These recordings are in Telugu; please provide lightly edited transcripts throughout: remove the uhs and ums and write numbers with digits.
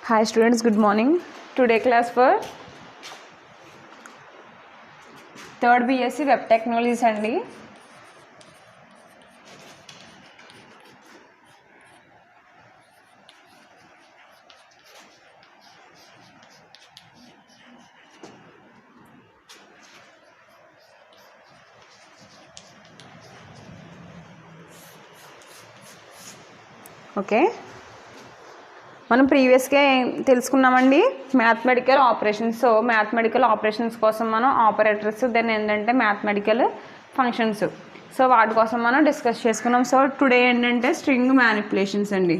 Hi students, good morning. Today class for 3rd BSc Web Technologies అండి. ఓకే, మనం ప్రీవియస్గా తెలుసుకున్నామండి mathematical operations. So mathematical operations కోసం మనం ఆపరేటర్స్, దెన్ ఏంటంటే మ్యాథమెటికల్ ఫంక్షన్స్, సో వాటి కోసం మనం డిస్కస్ చేసుకున్నాం. సో టుడే ఏంటంటే స్ట్రింగ్ మ్యానిపులేషన్స్ అండి.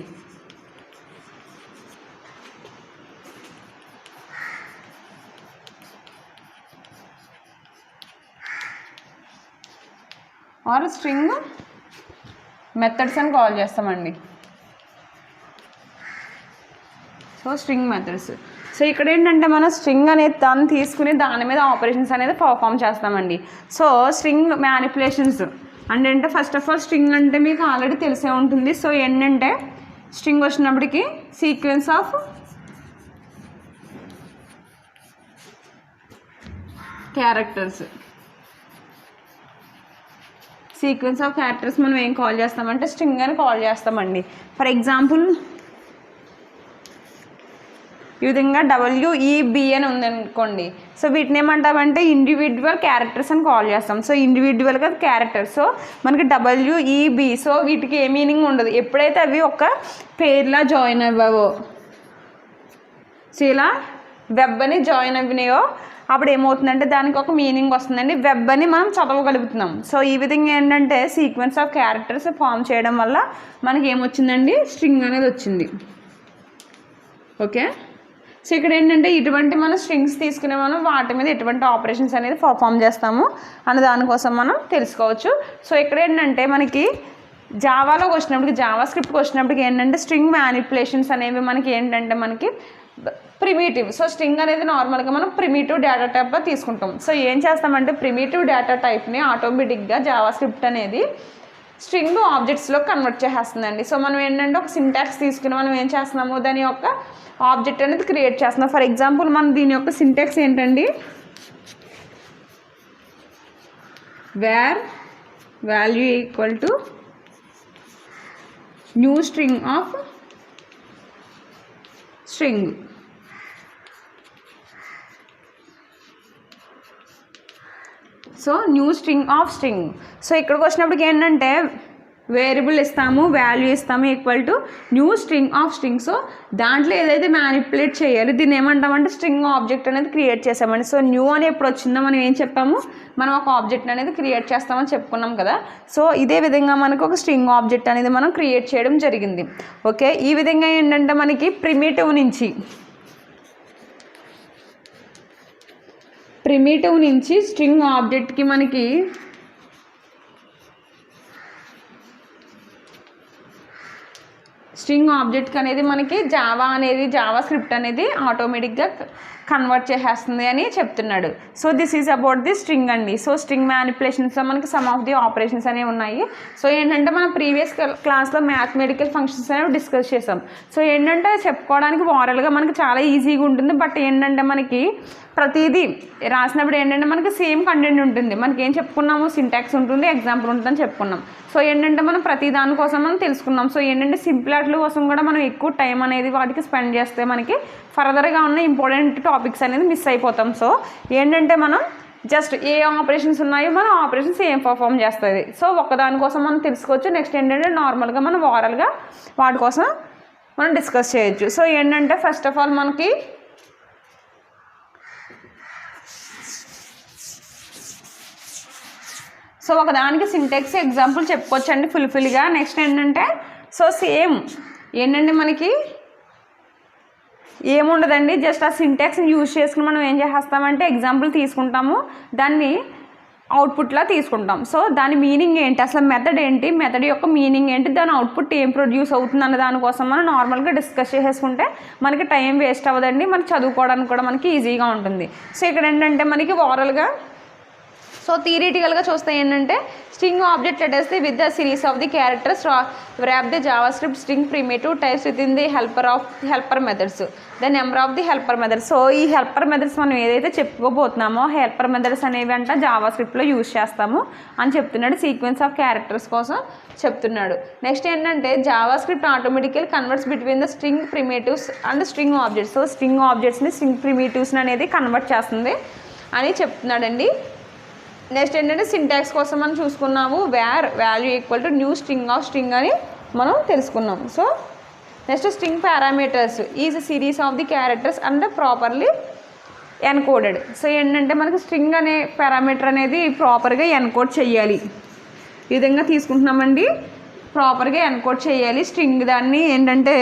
ఆర్ స్ట్రింగ్ మెథడ్స్ అని కాల్ చేస్తామండి. So string methods. సో ఇక్కడ ఏంటంటే మనం స్ట్రింగ్ అనేది దాన్ని తీసుకుని దాని మీద ఆపరేషన్స్ అనేది పర్ఫామ్ చేస్తామండి. సో స్ట్రింగ్ మ్యానిపులేషన్స్ అంటే ఫస్ట్ ఆఫ్ ఆల్ స్ట్రింగ్ అంటే మీకు ఆల్రెడీ తెలిసే ఉంటుంది. సో ఏంటంటే స్ట్రింగ్ వచ్చినప్పటికీ సీక్వెన్స్ ఆఫ్ క్యారెక్టర్స్ మనం ఏం కాల్ చేస్తామంటే స్ట్రింగ్ అని కాల్ చేస్తామండి. ఫర్ ఎగ్జాంపుల్ ఈ విధంగా WEB అని ఉందనుకోండి. సో వీటిని ఏమంటామంటే ఇండివిజువల్ క్యారెక్టర్స్ అని కాల్ చేస్తాం. సో ఇండివిజువల్గా క్యారెక్టర్స్. సో మనకి WEB. సో వీటికి ఏ మీనింగ్ ఉండదు. ఎప్పుడైతే అవి ఒక పేర్లా జాయిన్ అవ్వవో, సో ఇలా వెబ్ అని జాయిన్ అవ్వినాయో అప్పుడు ఏమవుతుందంటే దానికి ఒక మీనింగ్ వస్తుందండి. వెబ్ అని మనం చదవగలుగుతున్నాం. సో ఈ విధంగా ఏంటంటే సీక్వెన్స్ ఆఫ్ క్యారెక్టర్స్ ఫామ్ చేయడం వల్ల మనకి ఏమొచ్చిందండి, స్ట్రింగ్ అనేది వచ్చింది. ఓకే, సో ఇక్కడ ఏంటంటే ఇటువంటి మనం స్ట్రింగ్స్ తీసుకునే మనం వాటి మీద ఎటువంటి ఆపరేషన్స్ అనేది పర్ఫామ్ చేస్తాము అనే దానికోసం మనం తెలుసుకోవచ్చు. సో ఇక్కడ ఏంటంటే మనకి జావాలోకి వచ్చినప్పటికి, జావా స్క్రిప్ట్కి వచ్చినప్పటికి ఏంటంటే స్ట్రింగ్ మ్యానిపులేషన్స్ అనేవి మనకి ఏంటంటే మనకి ప్రిమిటివ్. సో స్ట్రింగ్ అనేది నార్మల్గా మనం ప్రిమిటివ్ డేటా టైప్గా తీసుకుంటాం. సో ఏం చేస్తామంటే ప్రిమిటివ్ డేటా టైప్ని ఆటోమేటిక్గా జావా స్క్రిప్ట్ అనేది స్ట్రింగ్ ఆబ్జెక్ట్స్లో కన్వర్ట్ చేసేస్తుందండి. సో మనం ఏంటంటే ఒక సింటాక్స్ తీసుకుని మనం ఏం చేస్తున్నాము, దాని యొక్క ఆబ్జెక్ట్ అనేది క్రియేట్ చేస్తున్నాం. ఫర్ ఎగ్జాంపుల్ మనం దీని యొక్క సింటాక్స్ ఏంటండి, where value equal to new string of string. So new string of string. So ఇక్కడికి వచ్చినప్పటికి ఏంటంటే వేరియబుల్ ఇస్తాము, వాల్యూ ఇస్తాము equal to new string of string. So దాంట్లో ఏదైతే మ్యానిపులేట్ చేయాలి దీన్ని ఏమంటామంటే స్ట్రింగ్ ఆబ్జెక్ట్ అనేది క్రియేట్ చేసామండి. సో న్యూ అని ఎప్పుడు వచ్చిందో మనం ఏం చెప్పాము, మనం ఒక ఆబ్జెక్ట్ అనేది క్రియేట్ చేస్తామని చెప్పుకున్నాం కదా. సో ఇదే విధంగా మనకు ఒక స్ట్రింగ్ ఆబ్జెక్ట్ అనేది మనం క్రియేట్ చేయడం జరిగింది. ఓకే, ఈ విధంగా ఏంటంటే మనకి ప్రిమిటివ్ నుంచి స్ట్రింగ్ ఆబ్జెక్ట్కి మనకి స్ట్రింగ్ ఆబ్జెక్ట్కి అనేది మనకి జావా స్క్రిప్ట్ అనేది ఆటోమేటిక్గా కన్వర్ట్ చేసేస్తుంది అని చెప్తున్నాడు. So this is about the string అండి. సో స్ట్రింగ్ మ్యానిపులేషన్స్లో మనకి సమ్ ఆఫ్ ది ఆపరేషన్స్ అనేవి ఉన్నాయి. సో ఏంటంటే మనం ప్రీవియస్ క్లాస్లో మ్యాథమెటికల్ ఫంక్షన్స్ అనేవి డిస్కస్ చేసాం. సో ఏంటంటే చెప్పుకోవడానికి ఓరల్గా మనకి చాలా ఈజీగా ఉంటుంది. బట్ ఏంటంటే మనకి ప్రతిదీ రాసినప్పుడు ఏంటంటే మనకి సేమ్ కంటెంట్ ఉంటుంది. మనకి ఏం చెప్పుకున్నాము, సింటాక్స్ ఉంటుంది, ఎగ్జాంపుల్ ఉంటుందని చెప్పుకున్నాం. సో ఏంటంటే మనం ప్రతి దానికోసం మనం తెలుసుకున్నాం. సో ఏంటంటే సింప్లిటీ కోసం కూడా మనం ఎక్కువ టైం అనేది వాటికి స్పెండ్ చేస్తే మనకి ఫర్దర్గా ఉన్న ఇంపార్టెంట్ టాపిక్స్ అనేది మిస్ అయిపోతాం. సో ఏంటంటే మనం జస్ట్ ఏ ఆపరేషన్స్ ఉన్నాయో మన ఆపరేషన్స్ ఏం పర్ఫామ్ చేస్తుంది, సో ఒకదానికోసం మనం తెలుసుకోవచ్చు. నెక్స్ట్ ఏంటంటే నార్మల్గా మనం ఓరల్గా వాటి కోసం మనం డిస్కస్ చేయొచ్చు. సో ఏంటంటే ఫస్ట్ ఆఫ్ ఆల్ మనకి సో ఒకదానికి సింటాక్స్ ఎగ్జాంపుల్ చెప్పుకోవచ్చు అండి ఫుల్ఫిల్గా. నెక్స్ట్ ఏంటంటే సో సేమ్ ఏంటంటే మనకి ఏముండదండి, జస్ట్ ఆ సింటాక్స్ని యూజ్ చేసుకుని మనం ఏం చేస్తామంటే ఎగ్జాంపుల్ తీసుకుంటాము, దాన్ని అవుట్పుట్లా తీసుకుంటాం. సో దాని మీనింగ్ ఏంటి, అసలు మెథడ్ ఏంటి, మెథడ్ యొక్క మీనింగ్ ఏంటి, దాని అవుట్పుట్ ఏం ప్రొడ్యూస్ అవుతుంది అన్న దానికోసం మనం నార్మల్గా డిస్కస్ చేసేసుకుంటే మనకి టైం వేస్ట్ అవ్వదండి, మనకి చదువుకోవడానికి కూడా మనకి ఈజీగా ఉంటుంది. సో ఇక్కడ ఏంటంటే మనకి ఓరల్గా సో థియరిటికల్గా చూస్తే ఏంటంటే string object letters the with the series of the characters wrap the JavaScript string primitive types within the helper methods, the number of the helper methods. So ఈ హెల్పర్ మెథడ్స్ మనం ఏదైతే చెప్పుకోబోతున్నామో హెల్పర్ మెథడ్స్ అనేవి అంట జావాస్క్రిప్ట్లో యూజ్ చేస్తాము అని చెప్తున్నాడు, సీక్వెన్స్ ఆఫ్ క్యారెక్టర్స్ కోసం చెప్తున్నాడు. నెక్స్ట్ ఏంటంటే JavaScript automatically converts between the string primitives and string objects. So string ఆబ్జెక్ట్స్ని స్ట్రింగ్ ప్రిమిటివ్స్ అనేది కన్వర్ట్ చేస్తుంది అని చెప్తున్నాడండి. నెక్స్ట్ ఏంటంటే సింటాక్స్ కోసం మనం చూసుకున్నాము, var value equal to new string of string అని మనం తెలుసుకున్నాం. So next string parameters is series of the characters and properly encoded. So ఏంటంటే మనకి స్ట్రింగ్ అనే పారామీటర్ అనేది ప్రాపర్గా ఎన్కోడ్ చేయాలి, ఈ విధంగా తీసుకుంటున్నామండి, ప్రాపర్గా ఎన్కోడ్ చేయాలి. స్ట్రింగ్ దాన్ని ఏంటంటే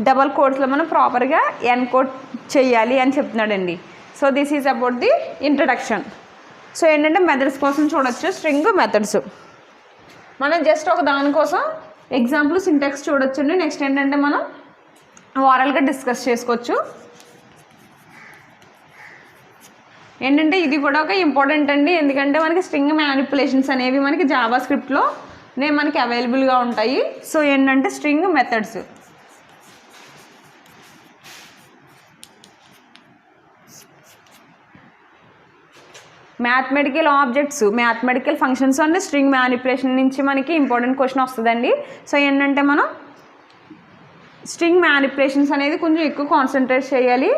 డబల్ కోడ్స్లో మనం ప్రాపర్గా ఎన్కోడ్ చేయాలి అని చెప్తున్నాడండి. So this is about the introduction. So ఏంటంటే మెథడ్స్ కోసం చూడొచ్చు, స్ట్రింగ్ మెథడ్స్ మనం జస్ట్ ఒక దానికోసం ఎగ్జాంపుల్ సింటాక్స్ చూడొచ్చండి. నెక్స్ట్ ఏంటంటే మనం ఓరల్గా డిస్కస్ చేసుకోవచ్చు. ఏంటంటే ఇది కూడా ఒక ఇంపార్టెంట్ అండి, ఎందుకంటే మనకి స్ట్రింగ్ మ్యానిపులేషన్స్ అనేవి మనకి జావాస్క్రిప్ట్లోనే మనకి అవైలబుల్గా ఉంటాయి. సో ఏంటంటే string methods mathematical objects, mathematical functions and string manipulation నుంచి మనకి ఇంపార్టెంట్ క్వశ్చన్ వస్తుందండి. సో ఏంటంటే మనం స్ట్రింగ్ మ్యానిపులేషన్స్ అనేది కొంచెం ఎక్కువ కాన్సన్ట్రేట్ చేయాలి.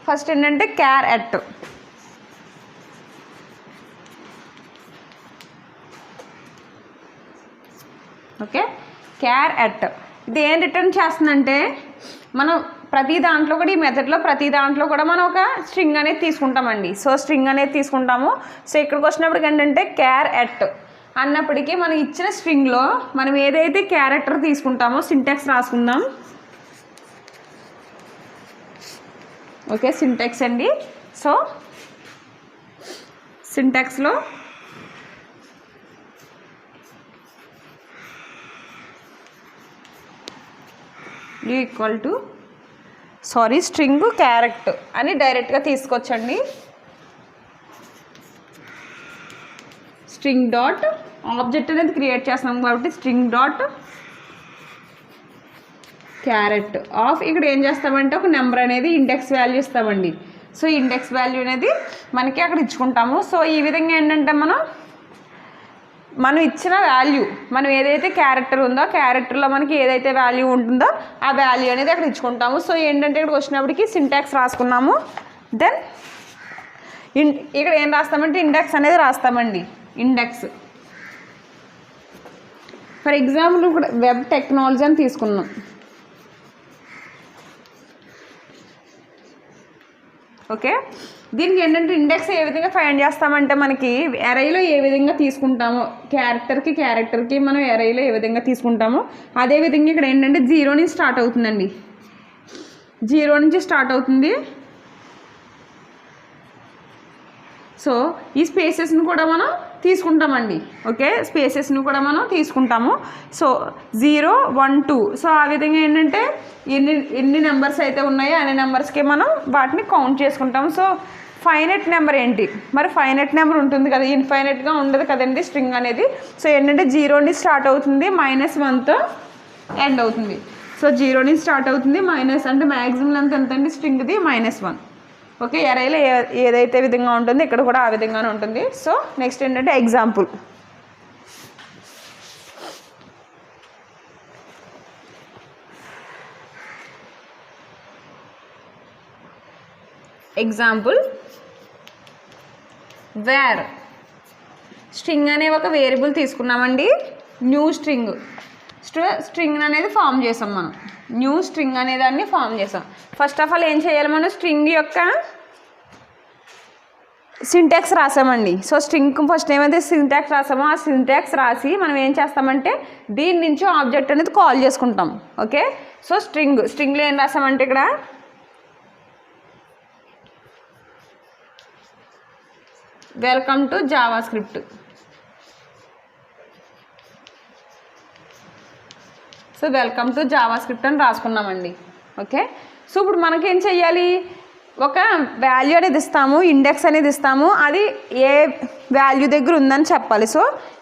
ఫస్ట్ ఏంటంటే క్యార్ ఎట్, ఓకే, క్యార్ ఎట్ ఇది ఏం రిటర్న్ చేస్తుందంటే మనం ప్రతి దాంట్లో కూడా ఈ మెథడ్లో ప్రతి దాంట్లో కూడా మనం ఒక స్ట్రింగ్ అనేది తీసుకుంటామండి. సో స్ట్రింగ్ అనేది తీసుకుంటాము. సో ఇక్కడికి వచ్చినప్పటికి ఏంటంటే క్యార్ ఎట్ అన్నప్పటికీ మనం ఇచ్చిన స్ట్రింగ్లో మనం ఏదైతే క్యారెక్టర్ తీసుకుంటామో సింటాక్స్ రాసుకుందాం. ఓకే, సింటాక్స్ అండి. సో సింటాక్స్లో ఈక్వల్ టు స్ట్రింగ్ క్యారెక్టర్ అని డైరెక్ట్గా తీసుకొచ్చండి. స్ట్రింగ్ డాట్ ఆబ్జెక్ట్ అనేది క్రియేట్ చేస్తున్నాం కాబట్టి స్ట్రింగ్ డాట్ క్యారెట్ ఆఫ్, ఇక్కడ ఏం చేస్తామంటే ఒక నెంబర్ అనేది ఇండెక్స్ వాల్యూ ఇస్తామండి. సో ఇండెక్స్ వాల్యూ అనేది మనకి అక్కడ ఇచ్చుకుంటాము. సో ఈ విధంగా ఏంటంటే మనం ఇచ్చిన వాల్యూ, మనం ఏదైతే క్యారెక్టర్ ఉందో క్యారెక్టర్లో మనకి ఏదైతే వాల్యూ ఉంటుందో ఆ వాల్యూ అనేది అక్కడ ఇచ్చుకుంటాము. సో ఏంటంటే ఇక్కడికి వచ్చినప్పటికి సింటాక్స్ రాసుకున్నాము. దెన్ ఇక్కడ ఏం రాస్తామంటే ఇండెక్స్ అనేది రాస్తామండి. ఇండెక్స్ ఫర్ ఎగ్జాంపుల్ ఇక్కడ వెబ్ టెక్నాలజీ అని తీసుకున్నాం. ఓకే, దీనికి ఏంటంటే ఇండెక్స్ ఏ విధంగా ఫైండ్ చేస్తామంటే మనకి ఎరైలో ఏ విధంగా తీసుకుంటామో క్యారెక్టర్కి మనం ఎరైలో ఏ విధంగా తీసుకుంటామో అదేవిధంగా ఇక్కడ ఏంటంటే 0 నుంచి స్టార్ట్ అవుతుందండి. 0 నుంచి స్టార్ట్ అవుతుంది. సో ఈ స్పేసెస్ని కూడా మనం తీసుకుంటామండి. ఓకే, స్పేసెస్ని కూడా మనం తీసుకుంటాము. సో 0, 1, 2. సో ఆ విధంగా ఏంటంటే ఎన్ని నెంబర్స్ అయితే ఉన్నాయో అన్ని నెంబర్స్కి మనం వాటిని కౌంట్ చేసుకుంటాము. సో ఫైనైట్ నెంబర్ ఏంటి, మరి ఫైనైట్ నెంబర్ ఉంటుంది కదా, ఇన్ఫైనైట్గా ఉండదు కదండి స్ట్రింగ్ అనేది. సో ఏంటంటే 0 నుంచి స్టార్ట్ అవుతుంది, -1తో ఎండ్ అవుతుంది. సో 0 నుంచి స్టార్ట్ అవుతుంది, మైనస్ అంటే మ్యాక్సిమం లెంత్ ఎంత అండి స్ట్రింగ్ది -1. ఓకే, ఎరైలో ఏదైతే విధంగా ఉంటుందో ఇక్కడ కూడా ఆ విధంగానే ఉంటుంది. సో నెక్స్ట్ ఏంటంటే ఎగ్జాంపుల్. వేర్ స్ట్రింగ్ అనే ఒక వేరియబుల్ తీసుకున్నామండి. న్యూ స్ట్రింగ్ అనేది ఫామ్ చేసాం మనం. న్యూ స్ట్రింగ్ అనే దాన్ని ఫామ్ చేసాం. ఫస్ట్ ఆఫ్ ఆల్ ఏం చేయాలి, మనం స్ట్రింగ్ యొక్క సింటాక్స్ రాసామండి. సో స్ట్రింగ్ ఫస్ట్ ఏమైతే సింటాక్స్ రాసామో ఆ సింటాక్స్ రాసి మనం ఏం చేస్తామంటే దీని నుంచి ఆబ్జెక్ట్ అనేది కాల్ చేసుకుంటాం. ఓకే, సో స్ట్రింగ్లో ఏం రాసామంటే ఇక్కడ welcome to JavaScript. So welcome to JavaScript అని రాసుకున్నామండి. ఓకే, సో ఇప్పుడు మనకేం చెయ్యాలి, ఒక వాల్యూ అనేది ఇస్తాము, ఇండెక్స్ అనేది ఇస్తాము, అది ఏ వాల్యూ దగ్గర ఉందని చెప్పాలి. సో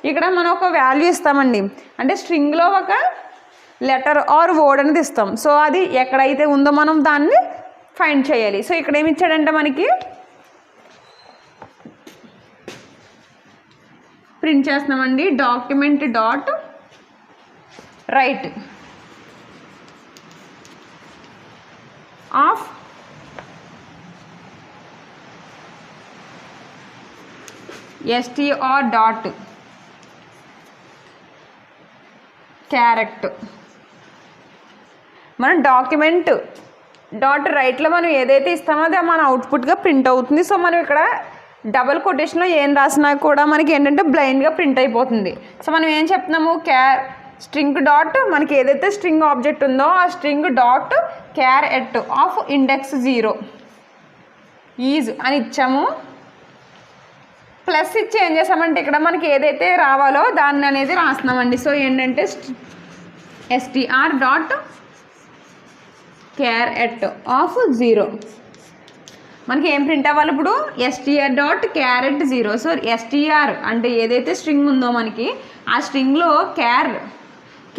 ఇక్కడ మనం ఒక వాల్యూ ఇస్తామండి, అంటే స్ట్రింగ్లో ఒక లెటర్ ఆర్ వర్డ్ అనేది ఇస్తాం. సో అది ఎక్కడైతే ఉందో మనం దాన్ని ఫైండ్ చేయాలి. సో ఇక్కడ ఏమి ఇచ్చాడంటే మనకి ప్రింట్ చేస్తున్నామండి, document dot write of str dot char at. మనం డాక్యుమెంట్ డాట్ రైట్లో మనం ఏదైతే ఇస్తామో అది మన అవుట్పుట్గా ప్రింట్ అవుతుంది. సో మనం ఇక్కడ డబుల్ కొటేషన్లో ఏం రాసినా కూడా మనకి ఏంటంటే బ్లైండ్గా ప్రింట్ అయిపోతుంది. సో మనం ఏం చెప్తున్నాము, స్ట్రింగ్ డాట్ మనకి ఏదైతే స్ట్రింగ్ ఆబ్జెక్ట్ ఉందో ఆ string dot carrot of index 0 is అని ఇచ్చాము. ప్లస్ ఇచ్చి ఏం చేసామంటే ఇక్కడ మనకి ఏదైతే రావాలో దాన్ని అనేది రాస్తున్నామండి. సో ఏంటంటే str డాట్ క్యారెట్ ఆఫ్ 0 మనకి ఏం ప్రింట్ అవ్వాలి ఇప్పుడు, str dot carrot 0. So str అంటే ఏదైతే స్ట్రింగ్ ఉందో మనకి ఆ స్ట్రింగ్లో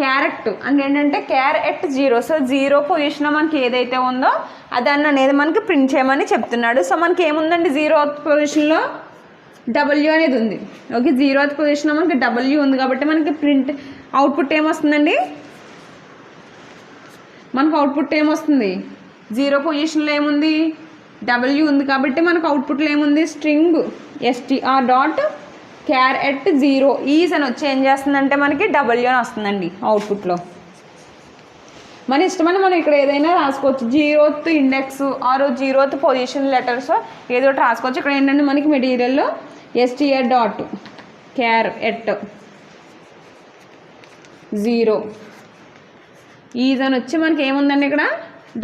క్యారెక్ట్ అంటే ఏంటంటే క్యారెట్ 0. సో 0 పొజిషన్లో మనకి ఏదైతే ఉందో అదాన్ని అనేది మనకి ప్రింట్ చేయమని చెప్తున్నాడు. సో మనకి ఏముందండి, 0th పొజిషన్లో W అనేది ఉంది. ఓకే, 0th పొజిషన్లో మనకి W ఉంది కాబట్టి మనకి ప్రింట్ అవుట్పుట్ ఏమొస్తుందండి, మనకు అవుట్పుట్ ఏమొస్తుంది, 0 పొజిషన్లో ఏముంది, W ఉంది కాబట్టి మనకు అవుట్పుట్లో ఏముంది, string str dot carrot 0 is అని వచ్చి ఏం చేస్తుందంటే మనకి W అని వస్తుందండి అవుట్పుట్లో. మన ఇష్టమని మనం ఇక్కడ ఏదైనా రాసుకోవచ్చు, 0th index are 0th position letters ఏదో ఒకటి రాసుకోవచ్చు. ఇక్కడ ఏంటంటే మనకి మెటీరియల్లో str డాట్ క్యారెట్ 0 ఈజ్ అని వచ్చి మనకి ఏముందండి, ఇక్కడ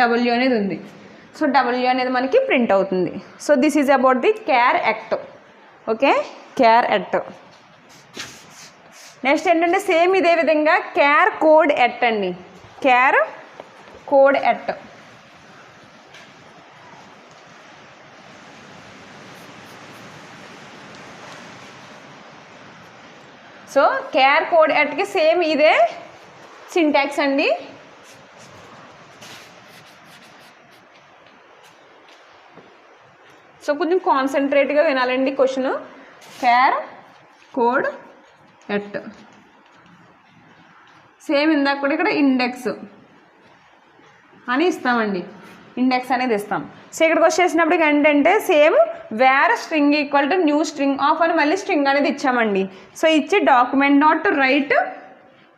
W అనేది ఉంది. సో W అనేది మనకి ప్రింట్ అవుతుంది. So this is about the char at. Okay, char at. Next ఏంటంటే సేమ్ ఇదే విధంగా క్యార్ కోడ్ ఎట్ అండి, char code at. So char code ఎట్కి సేమ్ ఇదే సింటాక్స్ అండి. సో కొంచెం కాన్సన్ట్రేట్గా వినాలండి question. Char code at same ఇందాక కూడా ఇక్కడ ఇండెక్స్ అని ఇస్తామండి, ఇండెక్స్ అనేది ఇస్తాం. సో ఇక్కడికి వచ్చేసినప్పుడు ఏంటంటే same where string equal to new string of అని మళ్ళీ స్ట్రింగ్ అనేది ఇచ్చామండి. సో ఇచ్చి డాక్యుమెంట్ డాట్ రైట్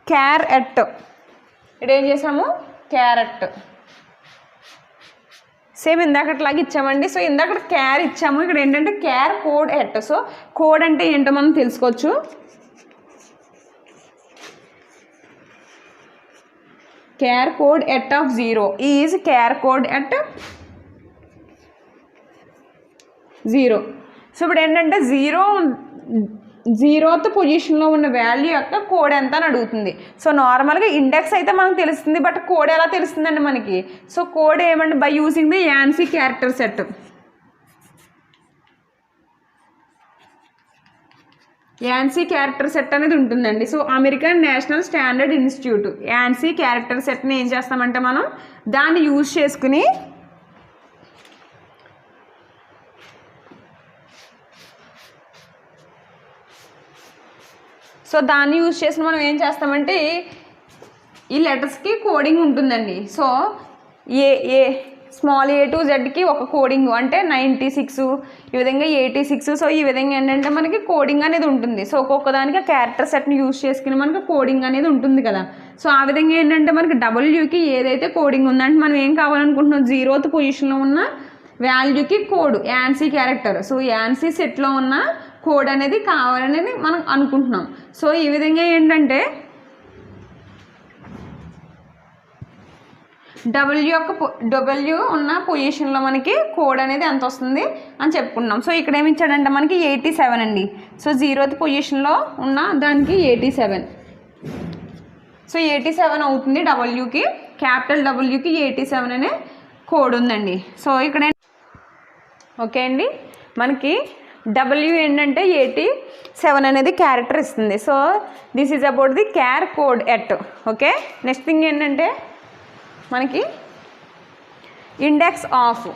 క్యారెట్ ఇక్కడ ఏం చేసాము, క్యారెట్ సేమ్ ఇందాకట్లాగా ఇచ్చామండి. సో ఇందాక క్యార్ ఇచ్చాము, ఇక్కడ ఏంటంటే char code at. So code అంటే ఏంటో మనం తెలుసుకోవచ్చు. Char code at of 0 is char code at 0. So ఇప్పుడు ఏంటంటే 0th పొజిషన్లో ఉన్న వాల్యూ యొక్క కోడ్ ఎంత అని అడుగుతుంది. సో నార్మల్గా ఇండెక్స్ అయితే మనకు తెలుస్తుంది, బట్ కోడ్ ఎలా తెలుస్తుందండి మనకి. సో కోడ్ ఏమంటే by using the ANSI character set. ANSI character set అనేది ఉంటుందండి. So American national standard institute ANSI character సెట్ని ఏం చేస్తామంటే మనం దాన్ని యూజ్ చేసుకుని మనం ఏం చేస్తామంటే ఈ లెటర్స్కి కోడింగ్ ఉంటుందండి. సో స్మాల్ a to zకి ఒక కోడింగ్ అంటే 96 ఈ విధంగా 86. సో ఈ విధంగా ఏంటంటే మనకి కోడింగ్ అనేది ఉంటుంది. సో ఒక్కొక్క దానికి క్యారెక్టర్ సెట్ని యూజ్ చేసుకుని మనకి కోడింగ్ అనేది ఉంటుంది కదా. సో ఆ విధంగా ఏంటంటే మనకి Wకి ఏదైతే కోడింగ్ ఉందంటే మనం ఏం కావాలనుకుంటున్నాం, 0th పొజిషన్లో ఉన్న వాల్యూకి code ANSI character. So ANSI సెట్లో ఉన్న కోడ్ అనేది కావాలనేది మనం అనుకుంటున్నాం. సో ఈ విధంగా ఏంటంటే W ఉన్న పొజిషన్లో మనకి కోడ్ అనేది ఎంత వస్తుంది అని చెప్పుకున్నాం. సో ఇక్కడ ఏమి ఇచ్చాడంటే మనకి 87 అండి. సో 0th పొజిషన్లో ఉన్న దానికి 87. సో 87 అవుతుంది Wకి, క్యాపిటల్ Wకి 87 అనే కోడ్ ఉందండి. సో ఇక్కడ ఓకే అండి, మనకి డబ్ల్యూ ఏంటంటే 87 అనేది క్యారెక్టర్ ఇస్తుంది. So this is about the char code at. Okay, next thing ఏంటంటే మనకి index of.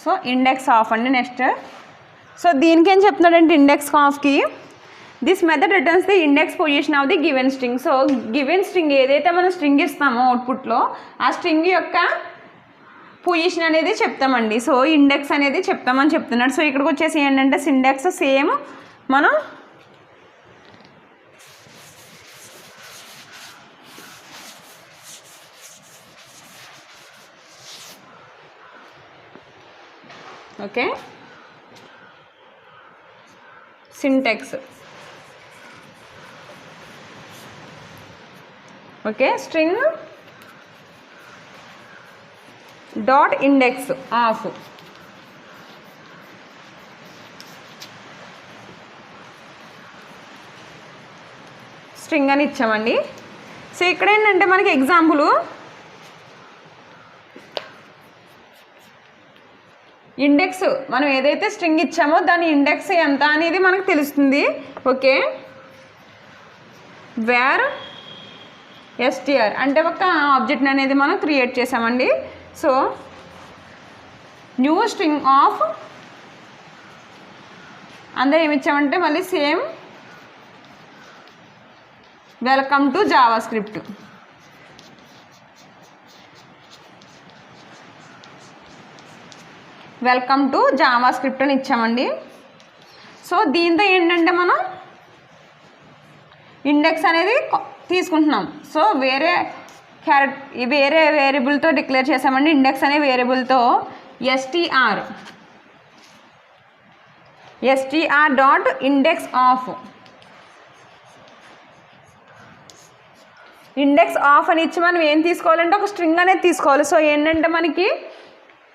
So index of అండి నెక్స్ట్. సో దీనికి ఏం చెప్తున్నాడంటే ఇండెక్స్ ఆఫ్కి this method returns the index position of the given string. So given string ఏదైతే మనం స్ట్రింగ్ ఇస్తామో అవుట్పుట్లో ఆ స్ట్రింగ్ యొక్క పొజిషన్ అనేది చెప్తామండి. సో ఇండెక్స్ అనేది చెప్తామని చెప్తున్నాడు. సో ఇక్కడికి వచ్చేసి ఏంటంటే సిండెక్స్ సేమ్ మనం okay Sintex. Okay, string dot index of. String అని ఇచ్చామండి. సో ఇక్కడ ఏంటంటే మనకి ఎగ్జాంపుల్ ఇండెక్స్ మనం ఏదైతే స్ట్రింగ్ ఇచ్చామో దాని ఇండెక్స్ ఎంత అనేది మనకు తెలుస్తుంది. ఓకే, వేర్ ఎస్టిఆర్ అంటే ఒక ఆబ్జెక్ట్ అనేది మనం క్రియేట్ చేసామండి. సో న్యూ స్ట్రింగ్ ఆఫ్ అందరూ ఏమి ఇచ్చామంటే మళ్ళీ same welcome to Java script. Welcome to Java script అని ఇచ్చామండి. సో దీంతో ఏంటంటే మనం ఇండెక్స్ అనేది తీసుకుంటున్నాం. సో వేరే వేరియబుల్తో డిక్లేర్ చేసామండి. ఇండెక్స్ అనే వేరియబుల్తో STR dot index of. Index of అని ఇచ్చి మనం ఏం తీసుకోవాలంటే ఒక స్ట్రింగ్ అనేది తీసుకోవాలి. సో ఏంటంటే మనకి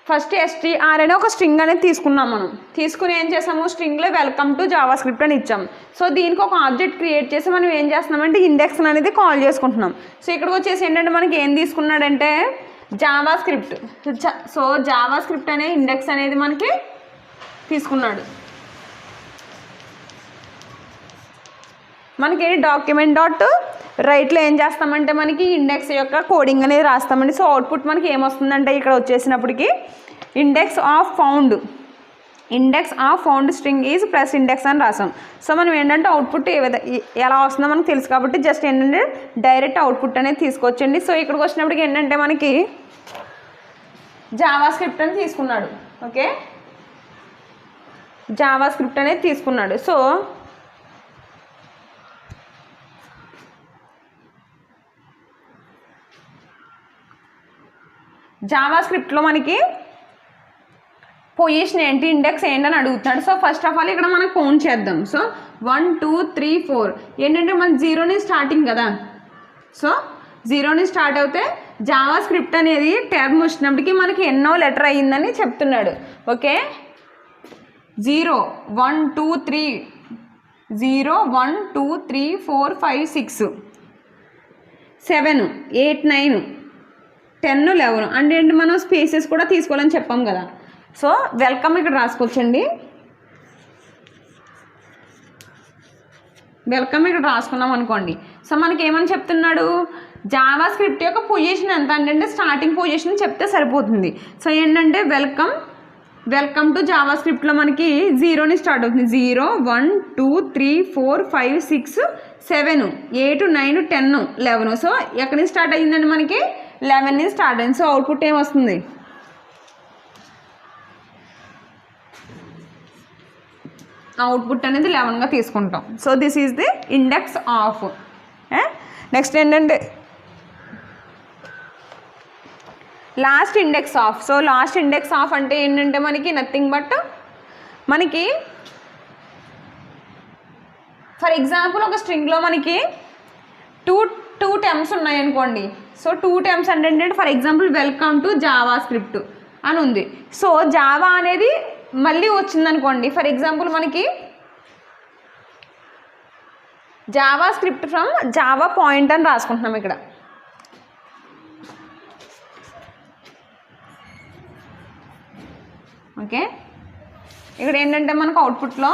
ఫస్ట్ ఎస్టీఆర్ అనే ఒక స్ట్రింగ్ అనేది తీసుకున్నాం. మనం తీసుకుని ఏం చేసాము, స్ట్రింగ్లో వెల్కమ్ టు జావా స్క్రిప్ట్ అని ఇచ్చాం. సో దీనికి ఒక ఆబ్జెక్ట్ క్రియేట్ చేసి మనం ఏం చేస్తున్నామంటే ఇండెక్స్ అనేది కాల్ చేసుకుంటున్నాం. సో ఇక్కడికి వచ్చేసి ఏంటంటే మనకి ఏం తీసుకున్నాడంటే JavaScript. So JavaScript అనే ఇండెక్స్ అనేది మనకి తీసుకున్నాడు. మనకి డాక్యుమెంట్ డాట్ రైట్లో ఏం చేస్తామంటే మనకి ఇండెక్స్ యొక్క కోడింగ్ అనేది రాస్తామండి. సో అవుట్పుట్ మనకి ఏమొస్తుందంటే ఇక్కడ వచ్చేసినప్పటికీ index of found string is plus index అని రాసాం. సో మనం ఏంటంటే అవుట్పుట్ ఎలా వస్తుందో మనకు తెలుసు కాబట్టి జస్ట్ ఏంటంటే డైరెక్ట్ అవుట్పుట్ అనేది తీసుకోవచ్చండి. సో ఇక్కడికి వచ్చినప్పటికి ఏంటంటే మనకి జావా స్క్రిప్ట్ అని తీసుకున్నాడు. ఓకే, జావా స్క్రిప్ట్ అనేది తీసుకున్నాడు. సో జావా స్క్రిప్ట్లో మనకి పొజిషన్ ఏంటి, ఇండెక్స్ ఏంటి అని అడుగుతున్నాడు. సో ఫస్ట్ ఆఫ్ ఆల్ ఇక్కడ మనం కౌంట్ చేద్దాం. సో 1 2 3 4 ఏంటంటే మన 0 స్టార్టింగ్ కదా. సో 0 స్టార్ట్ అవుతే జావా స్క్రిప్ట్ అనేది టర్మ్ వచ్చినప్పటికీ మనకి ఎన్నో లెటర్ అయ్యిందని చెప్తున్నాడు. ఓకే, 0 1 2 3 0 1 2 3 4 5 6 7 8 9 10 11 అంటే ఏంటి మనం స్పేసెస్ కూడా తీసుకోవాలని చెప్పాం కదా. సో వెల్కమ్ ఇక్కడ రాసుకోవచ్చండి. వెల్కమ్ ఇక్కడ రాసుకున్నాం అనుకోండి. సో మనకి ఏమని చెప్తున్నాడు, జావా స్క్రిప్ట్ యొక్క పొజిషన్ ఎంత అంటే స్టార్టింగ్ పొజిషన్ చెప్తే సరిపోతుంది. సో ఏంటంటే వెల్కమ్ టు జావా స్క్రిప్ట్లో మనకి 0 స్టార్ట్ అవుతుంది. 0 1 2 3 4 5 6 7 8 9 10 11. సో ఎక్కడి నుంచి స్టార్ట్ అయ్యిందండి, మనకి 11 స్టార్ట్ అయింది. సో అవుట్పుట్ ఏమొస్తుంది, అవుట్పుట్ అనేది 11గా తీసుకుంటాం. So this is the index of. Next ఏంటంటే last index of. So last index of అంటే ఏంటంటే మనకి నథింగ్ బట్ మనకి ఫర్ ఎగ్జాంపుల్ ఒక స్ట్రింగ్లో మనకి టూ టెమ్స్ ఉన్నాయనుకోండి. సో 2 టెమ్స్ అంటే for example welcome to Java script అని ఉంది. సో జావా అనేది మళ్ళీ వచ్చిందనుకోండి. ఫర్ ఎగ్జాంపుల్ మనకి Java script from Java point అని రాసుకుంటున్నాం ఇక్కడ. ఓకే, ఇక్కడ ఏంటంటే మనకు అవుట్పుట్లో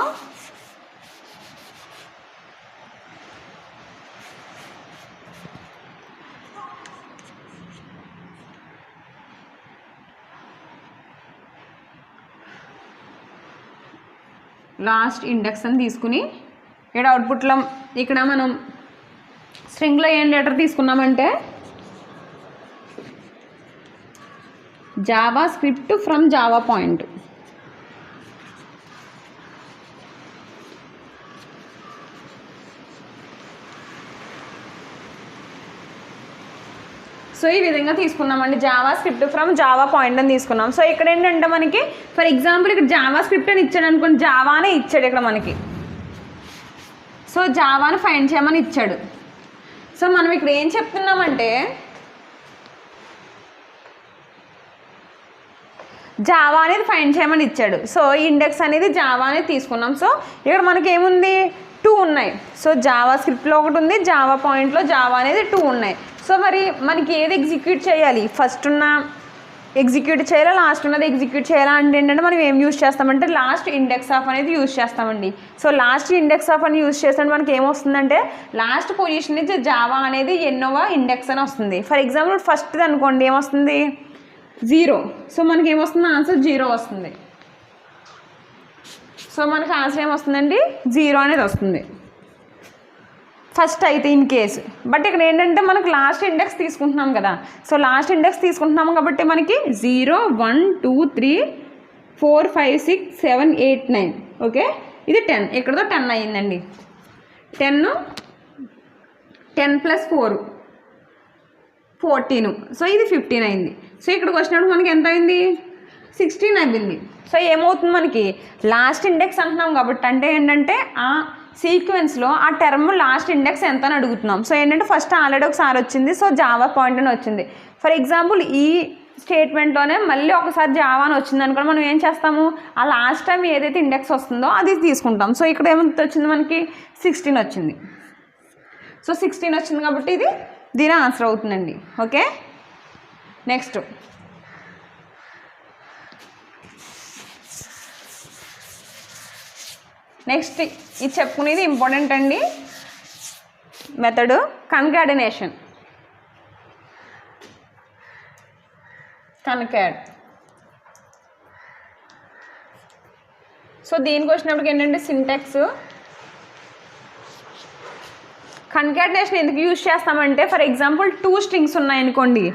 లాస్ట్ ఇండెక్స్ అని తీసుకుని ఇక్కడ అవుట్పుట్లో ఇక్కడ మనం స్ట్రింగ్లో ఏం లెటర్ తీసుకున్నామంటే JavaScript from Java point. So ఈ విధంగా తీసుకున్నామండి, JavaScript from Java point అని తీసుకున్నాం. సో ఇక్కడ ఏంటంటే మనకి ఫర్ ఎగ్జాంపుల్ ఇక్కడ జావా స్క్రిప్ట్ అని ఇచ్చాడు అనుకోండి, జావానే ఇచ్చాడు ఇక్కడ మనకి. సో జావాని ఫైండ్ చేయమని ఇచ్చాడు. సో మనం ఇక్కడ ఏం చెప్తున్నామంటే జావా అనేది ఫైండ్ చేయమని ఇచ్చాడు. సో ఇండెక్స్ అనేది జావా అనేది తీసుకున్నాం. సో ఇక్కడ మనకి ఏముంది, 2 ఉన్నాయి. సో జావా స్క్రిప్ట్లో ఒకటి ఉంది, జావా పాయింట్లో జావా అనేది 2 ఉన్నాయి. సో మరి మనకి ఏది ఎగ్జిక్యూట్ చేయాలి, ఫస్ట్ ఉన్న ఎగ్జిక్యూట్ చేయాలా లాస్ట్ ఉన్నది ఎగ్జిక్యూట్ చేయాలా అంటే ఏంటంటే మనం ఏం యూజ్ చేస్తామంటే లాస్ట్ ఇండెక్స్ ఆఫ్ అనేది యూజ్ చేస్తామండి. సో లాస్ట్ ఇండెక్స్ ఆఫ్ అని యూజ్ చేస్తే మనకి ఏమొస్తుందంటే లాస్ట్ పొజిషన్ నుంచి జావా అనేది ఎన్నోవ ఇండెక్స్ అని వస్తుంది. ఫర్ ఎగ్జాంపుల్ ఫస్ట్ది అనుకోండి ఏమొస్తుంది 0. సో మనకి ఏమొస్తుంది, ఆన్సర్ 0 వస్తుంది. సో మనకి ఆన్సర్ ఏమొస్తుందండి 0 అనేది వస్తుంది ఫస్ట్ అయితే ఇన్ కేసు. బట్ ఇక్కడ ఏంటంటే మనకు లాస్ట్ ఇండెక్స్ తీసుకుంటున్నాం కదా. సో లాస్ట్ ఇండెక్స్ తీసుకుంటున్నాము కాబట్టి మనకి 0 1 2 3 4 5 6 7 8 9. ఓకే, ఇది 10, ఇక్కడతో 10 అయ్యిందండి. 10 + 4 14. సో ఇది 15 అయింది. సో ఇక్కడికి వచ్చినప్పుడు మనకి ఎంత అయింది 16 అయింది. సో ఏమవుతుంది మనకి లాస్ట్ ఇండెక్స్ అంటున్నాం కాబట్టి అంటే ఏంటంటే ఆ సీక్వెన్స్లో ఆ టర్మ్ లాస్ట్ ఇండెక్స్ ఎంత అని అడుగుతున్నాం. సో ఏంటంటే ఫస్ట్ ఆల్రెడీ ఒకసారి వచ్చింది, సో జావా పాయింట్ అని వచ్చింది. ఫర్ ఎగ్జాంపుల్ ఈ స్టేట్మెంట్లోనే మళ్ళీ ఒకసారి జావా అని వచ్చింది అనుకోండి, మనం ఏం చేస్తాము ఆ లాస్ట్ టైం ఏదైతే ఇండెక్స్ వస్తుందో అది తీసుకుంటాం. సో ఇక్కడ ఏమంత వచ్చింది మనకి 16 వచ్చింది. సో 16 వచ్చింది కాబట్టి ఇది దీని ఆన్సర్ అవుతుందండి. ఓకే, నెక్స్ట్ ఇది చెప్పుకునేది ఇంపార్టెంట్ అండి, మెథడ్ కన్కాటినేషన్. కన్కాట్. సో దీనికి వచ్చినప్పటికి ఏంటంటే సింటాక్స్ కన్కాటినేషన్ ఎందుకు యూజ్ చేస్తామంటే ఫర్ ఎగ్జాంపుల్ 2 స్ట్రింగ్స్ ఉన్నాయనుకోండి,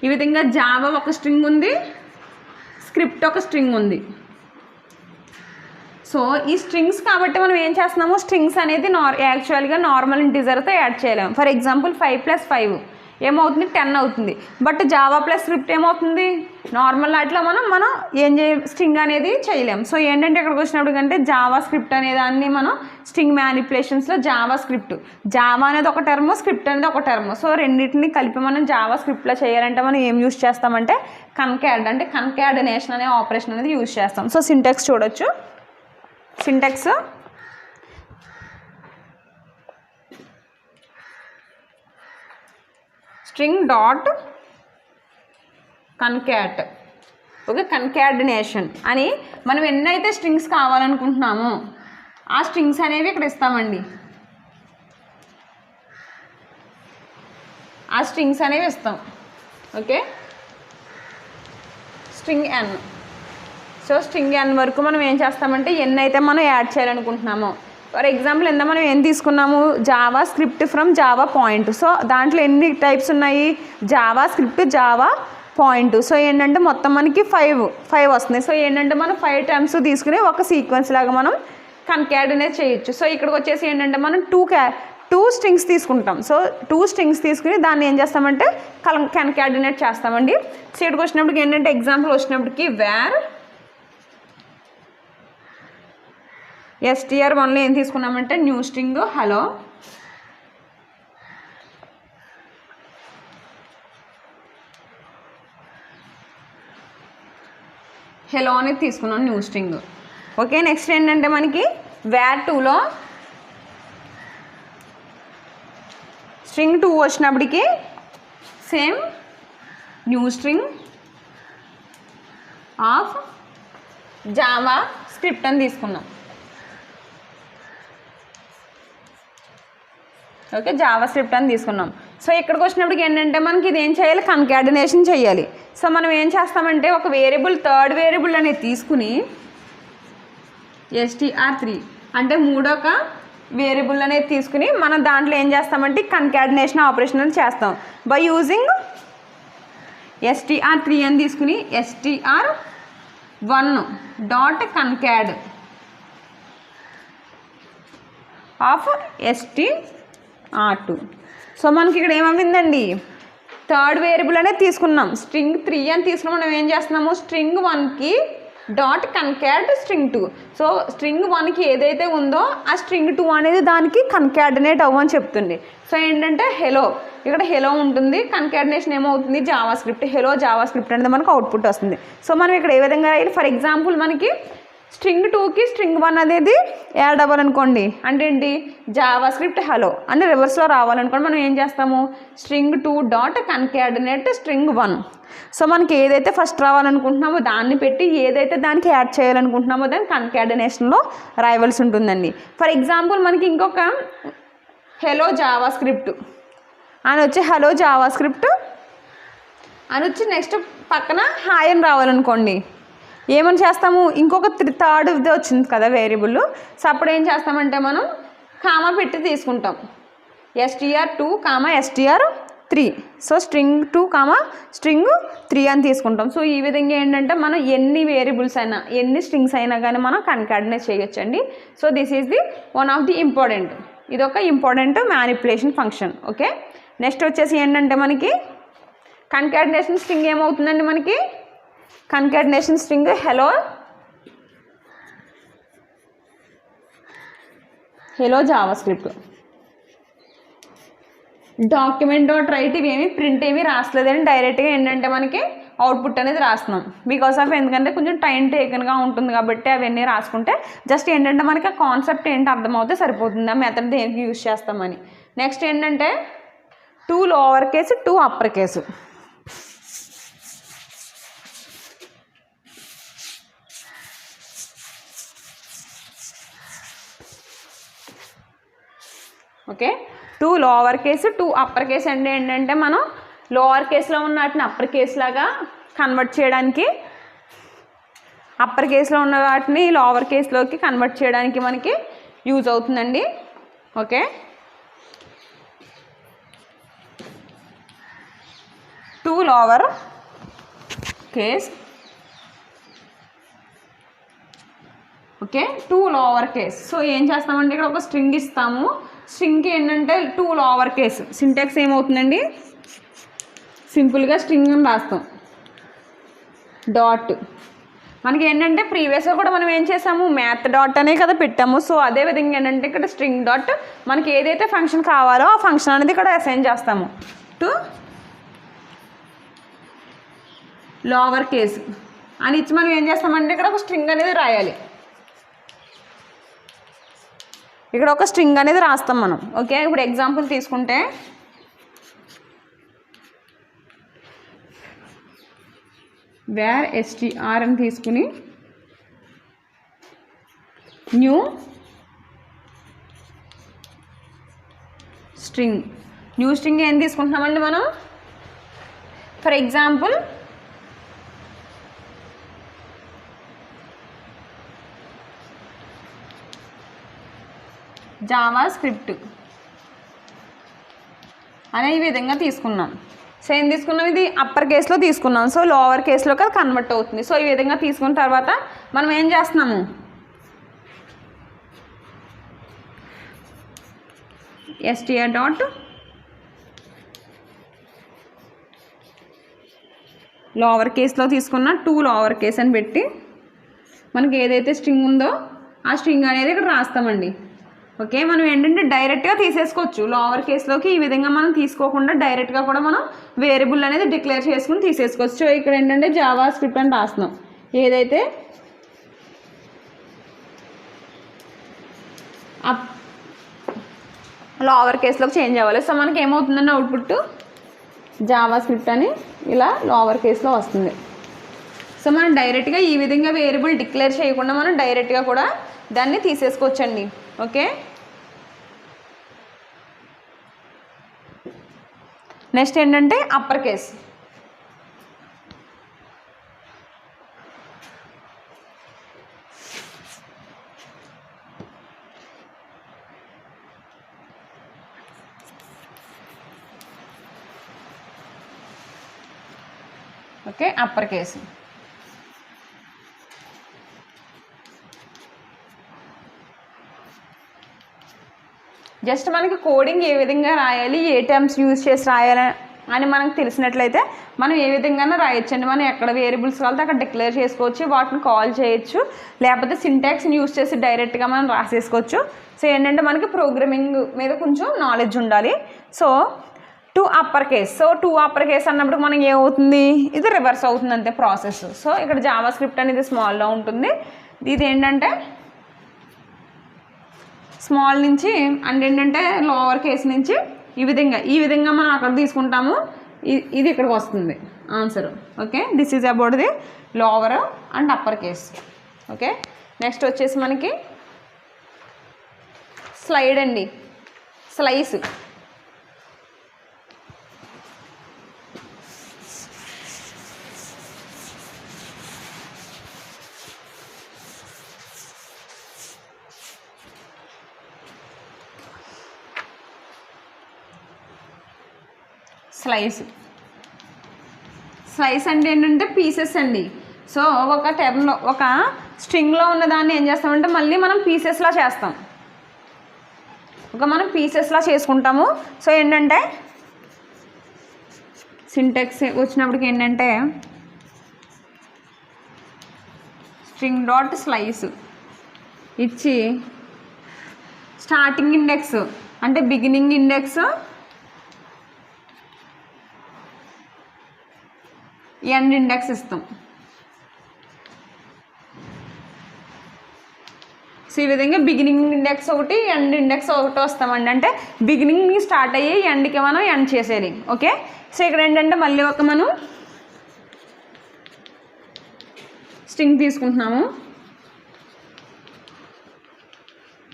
ఈ విధంగా జావా ఒక స్ట్రింగ్ ఉంది, స్క్రిప్ట్ ఒక స్ట్రింగ్ ఉంది. సో ఈ స్ట్రింగ్స్ కాబట్టి మనం ఏం చేస్తున్నాము స్ట్రింగ్స్ అనేది యాక్చువల్గా నార్మల్ ఇంటిజర్తో యాడ్ చేయలేము. ఫర్ ఎగ్జాంపుల్ 5 + 5 ఏమవుతుంది 10 అవుతుంది. బట్ జావా ప్లస్ స్క్రిప్ట్ ఏమవుతుంది నార్మల్ వాటిలో మనం ఏం స్ట్రింగ్ అనేది చేయలేము. సో ఏంటంటే ఇక్కడికి వచ్చినప్పుడు కంటే జావా స్క్రిప్ట్ అనే దాన్ని మనం స్ట్రింగ్ మ్యానిపులేషన్స్లో జావా స్క్రిప్ట్, జావా అనేది ఒక టర్మ్, స్క్రిప్ట్ అనేది ఒక టర్మ్. సో రెండింటిని కలిపి మనం జావా స్క్రిప్ట్లో చేయాలంటే మనం ఏం యూజ్ చేస్తామంటే కన్కాడ్ అంటే కన్కాడినేషన్ అనే ఆపరేషన్ అనేది యూజ్ చేస్తాం. సో సింటాక్స్ చూడొచ్చు. Syntax string dot concat. Okay, concatenation అని మనం ఎన్నైతే స్ట్రింగ్స్ కావాలనుకుంటున్నామో ఆ స్ట్రింగ్స్ అనేవి ఇక్కడ ఇస్తామండి. ఆ స్ట్రింగ్స్ అనేవి ఇస్తాం. Okay, string n. So string n వరకు మనం ఏం చేస్తామంటే ఎన్నైతే మనం యాడ్ చేయాలనుకుంటున్నామో ఫర్ ఎగ్జాంపుల్ ఎంత మనం ఏం తీసుకున్నాము Java script from Java point. So దాంట్లో ఎన్ని టైప్స్ ఉన్నాయి Java script, Java point. So ఏంటంటే మొత్తం మనకి 5 వస్తున్నాయి. సో ఏంటంటే మనం 5 టర్మ్స్ తీసుకుని ఒక సీక్వెన్స్ లాగా మనం కన్కాడినేట్ చేయొచ్చు. సో ఇక్కడికి వచ్చేసి ఏంటంటే మనం 2 స్ట్రింగ్స్ తీసుకుంటాం. సో 2 స్ట్రింగ్స్ తీసుకుని దాన్ని ఏం చేస్తామంటే కన్కాడినేట్ చేస్తామండి. సో ఇక్కడికి వచ్చినప్పటికి ఏంటంటే ఎగ్జాంపుల్ వచ్చినప్పటికి వేర్ str1లో ఏం తీసుకున్నామంటే న్యూ స్ట్రింగ్ హలో, హలో అనేది తీసుకున్నాం న్యూ స్ట్రింగ్. ఓకే, నెక్స్ట్ ఏంటంటే మనకి వేర్ 2లో స్ట్రింగ్ 2 వచ్చినప్పటికి same new string of Java script అని తీసుకున్నాం. ఓకే, జావా స్క్రిప్ట్ అని తీసుకున్నాం. సో ఇక్కడికి వచ్చినప్పటికి ఏంటంటే మనకి ఇది ఏం చేయాలి, కన్కాటినేషన్ చేయాలి. సో మనం ఏం చేస్తామంటే ఒక వేరియబుల్, థర్డ్ వేరియబుల్ అనేది తీసుకుని str3 అంటే మూడొక వేరియబుల్ అనేది తీసుకుని మనం దాంట్లో ఏం చేస్తామంటే కన్కాటినేషన్ ఆపరేషన్ అని చేస్తాం బై యూజింగ్ str3 అని తీసుకుని str1 dot కన్కాడ్ of str2. So మనకి ఇక్కడ ఏమవుతుందండి, థర్డ్ వేరియబుల్ అనేది తీసుకున్నాం, స్ట్రింగ్ 3 అని తీసుకుని మనం ఏం చేస్తున్నాము, స్ట్రింగ్ 1కి డాట్ కన్కాడ్ స్ట్రింగ్ 2. సో స్ట్రింగ్ 1కి ఏదైతే ఉందో ఆ స్ట్రింగ్ 2 అనేది దానికి కన్కాడినేట్ అవ్వని చెప్తుంది. సో ఏంటంటే హెలో, ఇక్కడ హెలో ఉంటుంది, కన్కాడినేషన్ ఏమవుతుంది, Java script, hello Java script అనేది మనకు అవుట్పుట్ వస్తుంది. సో మనం ఇక్కడ ఏ విధంగా రాయాలి, ఫర్ ఎగ్జాంపుల్ మనకి స్ట్రింగ్ 2కి స్ట్రింగ్ 1 అనేది యాడ్ అవ్వాలనుకోండి, అంటే ఏంటి, జావా స్క్రిప్ట్ హలో అని రివర్స్లో రావాలనుకోండి మనం ఏం చేస్తాము, స్ట్రింగ్ 2 డాట్ కన్కాడినేట్ స్ట్రింగ్ 1. సో మనకి ఏదైతే ఫస్ట్ రావాలనుకుంటున్నామో దాన్ని పెట్టి ఏదైతే దానికి యాడ్ చేయాలనుకుంటున్నామో దాన్ని కన్కాడినేషన్లో రాయవలసి ఉంటుందండి. ఫర్ ఎగ్జాంపుల్ మనకి ఇంకొక హెలో జావా స్క్రిప్ట్ అని వచ్చి హలో జావా స్క్రిప్ట్ అని వచ్చి నెక్స్ట్ పక్కన హాయ్ అని రావాలనుకోండి, ఏమని చేస్తాము, ఇంకొక థర్డ్ ఇది వచ్చింది కదా వేరియబుల్. సో అప్పుడు ఏం చేస్తామంటే మనం కామా పెట్టి తీసుకుంటాం, str2 str3. So string 2 string 3 అని తీసుకుంటాం. సో ఈ విధంగా ఏంటంటే మనం ఎన్ని వేరియబుల్స్ అయినా ఎన్ని స్ట్రింగ్స్ అయినా కానీ మనం కన్కాడినేట్ చేయొచ్చండి. So this is the one of the important, ఇది ఒక important manipulation function. Okay, next వచ్చేసి ఏంటంటే మనకి కన్కాడినేషన్ స్ట్రింగ్ ఏమవుతుందండి, మనకి concatenation string hello Java script document dot right ఇవేమి ప్రింట్ ఏమి రాసలేదని డైరెక్ట్గా ఏంటంటే మనకి అవుట్పుట్ అనేది రాస్తున్నాం. బికాస్ ఆఫ్ ఎందుకంటే కొంచెం టైం టేకన్గా ఉంటుంది కాబట్టి అవన్నీ రాసుకుంటే జస్ట్ ఏంటంటే మనకి ఆ కాన్సెప్ట్ ఏంటి అర్థమవుతే సరిపోతుంది, ఆ మెథడ్ దేనికి యూజ్ చేస్తామని. నెక్స్ట్ ఏంటంటే 2 lower case 2 upper case. Okay, 2 lower case 2 upper case అంటే ఏంటంటే మనం లోవర్ కేసులో ఉన్న వాటిని అప్పర్ కేసు లాగా కన్వర్ట్ చేయడానికి, అప్పర్ కేసులో ఉన్న వాటిని లోవర్ కేసులోకి కన్వర్ట్ చేయడానికి మనకి యూజ్ అవుతుందండి. Okay, 2 lower case, okay, 2 lower case. So ఏం చేస్తామంటే ఇక్కడ ఒక స్ట్రింగ్ ఇస్తాము, స్ట్రింగ్కి ఏంటంటే 2 లోవర్ కేసు, సింటాక్స్ ఏమవుతుందండి, సింపుల్గా స్ట్రింగ్ అని రాస్తాం డాట్. మనకి ఏంటంటే ప్రీవియస్గా కూడా మనం ఏం చేసాము, మ్యాథ్ డాట్ అనే కదా పెట్టాము. సో అదేవిధంగా ఏంటంటే ఇక్కడ స్ట్రింగ్ డాట్ మనకి ఏదైతే ఫంక్షన్ కావాలో ఆ ఫంక్షన్ అనేది ఇక్కడ అసైన్ చేస్తాము టు లోవర్ కేసు అని ఇచ్చి మనం ఏం చేస్తామంటే ఇక్కడ ఒక స్ట్రింగ్ అనేది రాయాలి, ఇక్కడ ఒక స్ట్రింగ్ అనేది రాస్తాం మనం. ఓకే, ఇప్పుడు ఎగ్జాంపుల్ తీసుకుంటే వేర్ str అని తీసుకుని న్యూ స్ట్రింగ్ ఏం తీసుకుంటున్నామండి మనం, ఫర్ ఎగ్జాంపుల్ జావా స్క్రిప్ట్ అనే ఈ విధంగా తీసుకున్నాం. సో ఏం తీసుకున్నాం, ఇది అప్పర్ కేసులో తీసుకున్నాం, సో లోవర్ కేసులోకి అది కన్వర్ట్ అవుతుంది. సో ఈ విధంగా తీసుకున్న తర్వాత మనం ఏం చేస్తున్నాము, str డాట్ లోవర్ కేసులో తీసుకున్న 2 లోవర్ కేస్ అని పెట్టి మనకి ఏదైతే స్ట్రింగ్ ఉందో ఆ స్ట్రింగ్ అనేది ఇక్కడ రాస్తామండి. ఓకే, మనం ఏంటంటే డైరెక్ట్గా తీసేసుకోవచ్చు లోవర్ కేసులోకి, ఈ విధంగా మనం తీసుకోకుండా డైరెక్ట్గా కూడా మనం వేరియబుల్ అనేది డిక్లేర్ చేసుకుని తీసేసుకోవచ్చు. సో ఇక్కడ ఏంటంటే జావా స్క్రిప్ట్ అని రాస్తున్నాం, ఏదైతే లోవర్ కేస్లోకి చేంజ్ అవ్వాలి. సో మనకి ఏమవుతుందండి అవుట్పుట్ జావా స్క్రిప్ట్ అని ఇలా లోవర్ కేస్లో వస్తుంది. సో మనం డైరెక్ట్గా ఈ విధంగా వేరియబుల్ డిక్లేర్ చేయకుండా మనం డైరెక్ట్గా కూడా దాన్ని తీసేసుకోవచ్చండి. ఓకే, నెక్స్ట్ ఏంటంటే upper case. Okay, upper case. Just మనకి కోడింగ్ ఏ విధంగా రాయాలి, ఏ టర్మ్స్ యూజ్ చేసి రాయాలి అని మనకు తెలిసినట్లయితే మనం ఏ విధంగా రాయొచ్చండి. మనం ఎక్కడ వేరియబుల్స్ కావాలితే అక్కడ డిక్లేర్ చేసుకోవచ్చు, వాటిని కాల్ చేయొచ్చు, లేకపోతే సింటాక్స్ని యూజ్ చేసి డైరెక్ట్గా మనం రాసేసుకోవచ్చు. సో ఏంటంటే మనకి ప్రోగ్రామింగ్ మీద కొంచెం నాలెడ్జ్ ఉండాలి. So to upper case. So to upper case అన్నప్పుడు మనకి ఏమవుతుంది, ఇది రివర్స్ అవుతుంది అంతే ప్రాసెస్. సో ఇక్కడ జావా స్క్రిప్ట్ అనేది స్మాల్లో ఉంటుంది, ఇది ఏంటంటే స్మాల్ నుంచి అండ్ ఏంటంటే లోవర్ కేస్ నుంచి ఈ విధంగా మనం అక్కడ తీసుకుంటాము, ఇది ఇక్కడికి వస్తుంది answer. Okay, this is about the lower and upper case. Okay, next వచ్చేసి మనకి స్లైడ్ అండి, స్లైస్. స్లైస్ అంటే ఏంటంటే పీసెస్ అండి. సో ఒక టర్మ్లో ఒక స్ట్రింగ్లో ఉన్నదాన్ని ఏం చేస్తామంటే మళ్ళీ మనం పీసెస్లా చేస్తాం, మనం పీసెస్లా చేసుకుంటాము. సో ఏంటంటే సింటాక్స్ వచ్చినప్పటికి ఏంటంటే స్ట్రింగ్ డాట్ స్లైస్ ఇచ్చి స్టార్టింగ్ ఇండెక్స్ అంటే బిగినింగ్ ఇండెక్స్, ఎండ్ ఇండెక్స్ ఇస్తాం. సో ఈ విధంగా బిగినింగ్ ఇండెక్స్ ఒకటి ఎండ్ ఇండెక్స్ ఒకటి వస్తామండి. అంటే బిగినింగ్ స్టార్ట్ అయ్యి ఎండ్కి మనం ఎండ్ చేసేది. ఓకే, సో ఇక్కడ ఏంటంటే మళ్ళీ ఒక మనం స్ట్రింగ్ తీసుకుంటున్నాము.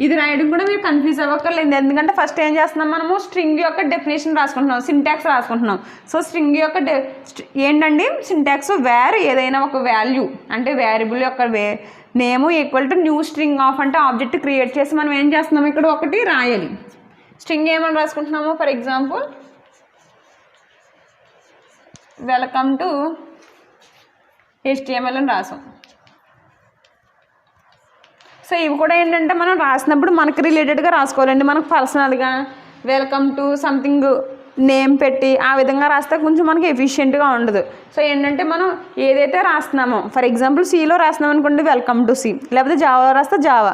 ఇది రాయడం కూడా మీరు కన్ఫ్యూజ్ అవ్వక్కర్లేదు, ఎందుకంటే ఫస్ట్ ఏం చేస్తున్నాం, మనము స్ట్రింగ్ యొక్క డెఫినేషన్ రాసుకుంటున్నాం, సింటాక్స్ రాసుకుంటున్నాం. సో స్ట్రింగ్ యొక్క ఏంటండి సింటాక్స్, వేర్ ఏదైనా ఒక వాల్యూ అంటే వేరియబుల్ యొక్క name equal to new string of అంటే ఆబ్జెక్ట్ క్రియేట్ చేసి మనం ఏం చేస్తున్నాము, ఇక్కడ ఒకటి రాయాలి. స్ట్రింగ్ ఏమని రాసుకుంటున్నాము, for example welcome to HTML అని రాసాం. సో ఇవి కూడా ఏంటంటే మనం రాసినప్పుడు మనకి రిలేటెడ్గా రాసుకోవాలండి. మనకు పర్సనల్గా వెల్కమ్ టు సంథింగ్ నేమ్ పెట్టి ఆ విధంగా రాస్తే కొంచెం మనకి ఎఫిషియెంట్గా ఉండదు. సో ఏంటంటే మనం ఏదైతే రాస్తున్నామో, ఫర్ ఎగ్జాంపుల్ సిలో రాస్తున్నాం అనుకోండి వెల్కమ్ టు సి, లేకపోతే జావా రాస్తే జావా.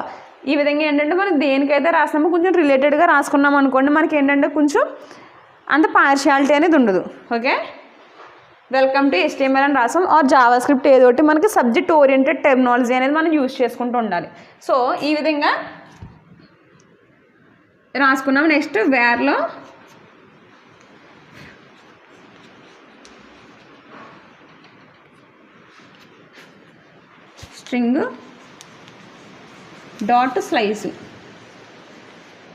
ఈ విధంగా ఏంటంటే మనం దేనికైతే రాస్తున్నామో కొంచెం రిలేటెడ్గా రాసుకున్నాం అనుకోండి, మనకి ఏంటంటే కొంచెం అంత పార్షియాలిటీ అనేది ఉండదు. ఓకే, వెల్కమ్ టు HTML అని రాసాం, ఆర్ జావా స్క్రిప్ట్ ఏదో ఒకటి మనకి సబ్జెక్ట్ ఓరియంటెడ్ టెర్మినాలజీ అనేది మనం యూజ్ చేసుకుంటూ ఉండాలి. సో ఈ విధంగా రాసుకున్నాం. నెక్స్ట్ వేర్లో string dot slice.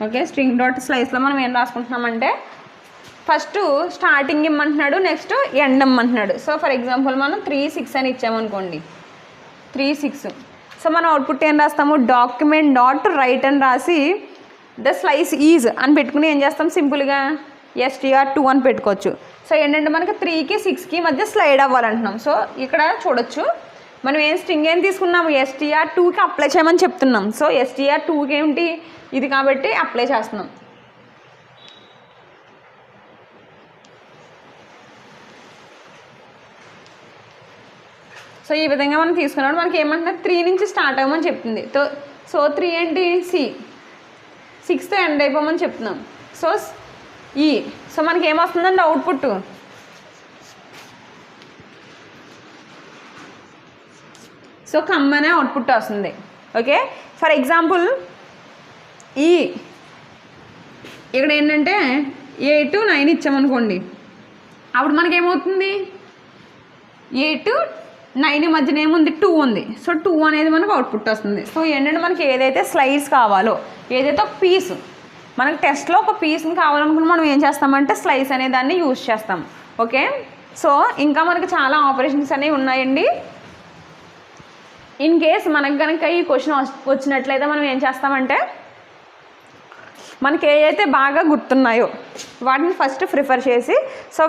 Okay, string dot స్లైస్లో మనం ఏం రాసుకుంటున్నామంటే ఫస్ట్ స్టార్టింగ్ ఇమ్మంటున్నాడు, నెక్స్ట్ ఎండ్ ఇమ్మంటున్నాడు. సో ఫర్ ఎగ్జాంపుల్ మనం 3 6 అని ఇచ్చామనుకోండి, 3 6. సో మనం అవుట్పుట్ ఏం రాస్తాము, డాక్యుమెంట్ డాట్ రైట్ అని రాసి ద స్లైస్ ఈజ్ అని పెట్టుకుని ఏం చేస్తాం, సింపుల్గా str2 అని పెట్టుకోవచ్చు. సో ఏంటంటే మనకి 3కి 6కి మధ్య స్లైడ్ అవ్వాలంటున్నాం. సో ఇక్కడ చూడొచ్చు మనం ఏం స్ట్రింగ్ ఏం తీసుకున్నాము, str2కి అప్లై చేయమని చెప్తున్నాం. సో str2కి ఏమిటి ఇది కాబట్టి అప్లై చేస్తున్నాం. సో ఈ విధంగా మనం తీసుకున్నప్పుడు మనకి ఏమంటున్నారు, 3 నుంచి స్టార్ట్ అవ్వమని చెప్తుంది. సో 3 ఏంటి సి, 6తో ఎండ్ అయిపోమని చెప్తున్నాం. సో ఈ సో మనకి ఏమొస్తుందండి అవుట్పుట్, సో కమ్ అనే అవుట్పుట్ వస్తుంది. ఓకే, ఫర్ ఎగ్జాంపుల్ ఈ ఇక్కడ ఏంటంటే 8 9 ఇచ్చామనుకోండి, అప్పుడు మనకేమవుతుంది 8 9 మధ్యన ఏముంది 2 ఉంది. సో 2 అనేది మనకు అవుట్పుట్ వస్తుంది. సో ఏంటంటే మనకి ఏదైతే స్లైస్ కావాలో, ఏదైతే ఒక పీస్ మనకి టెస్ట్లో ఒక పీస్ని కావాలనుకుని మనం ఏం చేస్తామంటే స్లైస్ అనే దాన్ని యూజ్ చేస్తాం. ఓకే, సో ఇంకా మనకి చాలా ఆపరేషన్స్ అనేవి ఉన్నాయండి. ఇన్ కేస్ మనకు కనుక ఈ క్వశ్చన్ వచ్చినట్లయితే మనం ఏం చేస్తామంటే మనకి ఏవైతే బాగా గుర్తున్నాయో వాటిని ఫస్ట్ ప్రిఫర్ చేసి, సో